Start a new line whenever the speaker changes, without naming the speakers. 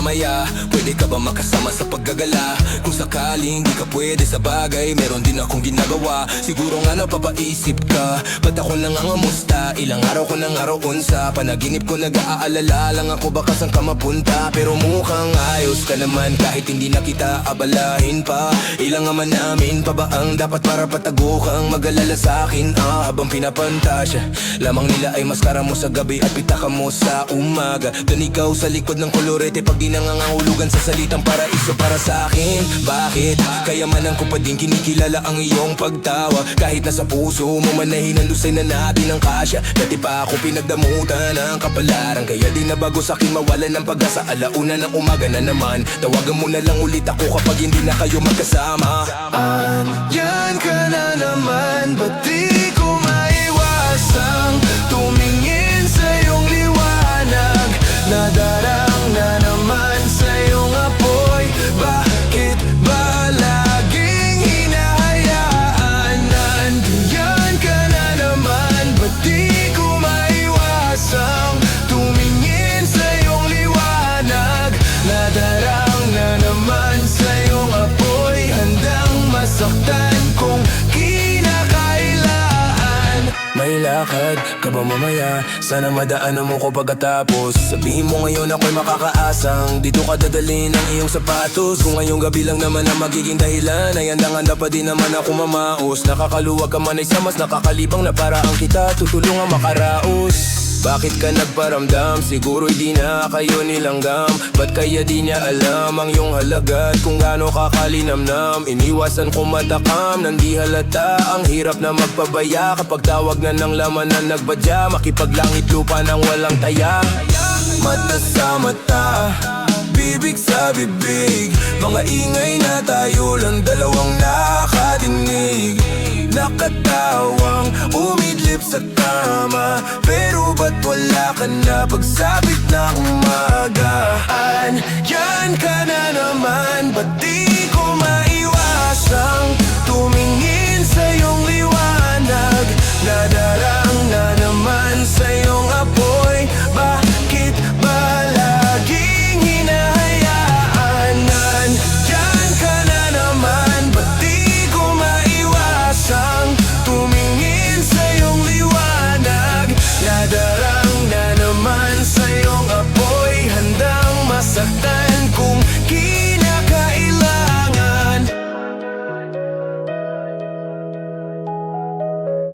mamaya, pwede ka ba makasama sa paggagala? Kung sakaling di ka pwede sa bagay, meron din akong ginagawa. Siguro nga napapaisip ka, ba't ako nangangamusta? Ilang araw ko nang araw-on sa panaginip ko, nag-aalala lang ako baka saan ka mapunta. Pero mukhang ayos ka naman kahit hindi na kita abalahin pa. Ilang naman namin pa ba ang dapat para patago kang mag-alala sa'kin? Habang pinapantasya lamang nila ay maskara mo sa gabi at pitaka mo sa umaga. Doon ikaw sa likod ng kolorete pag di nangangahulugan sa salitang paraiso para sa akin. Bakit? Kayamanan ko pa din kinikilala ang iyong pagtawa. Kahit nasa puso mo man ay hinandusay na natin ang kasya. Dati pa ako pinagdamutan ng kapalaran, kaya di na bago sa'kin mawalan ng pag-asa. Alauna ng umaga na naman, tawagan mo na lang ulit ako kapag hindi na kayo magkasama.
Andyan ka na naman, ba't di ko maiwasang tumingin sa iyong liwanag? Nadarang na naman sa iyong apoy. Bakit ba laging hinahayaan? Nandiyan ka na naman, ba't di ko maiwasang tumingin sa iyong liwanag? Nadarang na naman sa iyong apoy, handang masaktan kung kinakailangan.
May lakad ka ba mamaya? Sana madaanan mo ko pagkatapos. Sabihin mo ngayon ako'y makakaasang dito ka dadalhin ang iyong sapatos. Kung ngayong gabi lang naman ang magiging dahilan, ay handang-handa pa din naman ako mamaos. Nakakaluwag ka man ay sa mas nakakalibang na paraan kita tutulungan makaraos. Bakit ka nagparamdam? Siguro'y di na kayo nilanggam. Ba't kaya di niya alam ang iyong halaga at kung gaano kakalinamnam? Iniwasan ko matakam nang di halata. Ang hirap na magpabaya kapag tawag na ng laman na nagbadya. Makipaglangit lupa nang walang taya. Mata sa mata, bibig sa bibig, mga ingay na tayo lang dalawang nakadinig. Nakatawang umidlip sa tama, pero ba't wala ka na pagsapit ng umaga? Andyan ka na naman, ba't di ko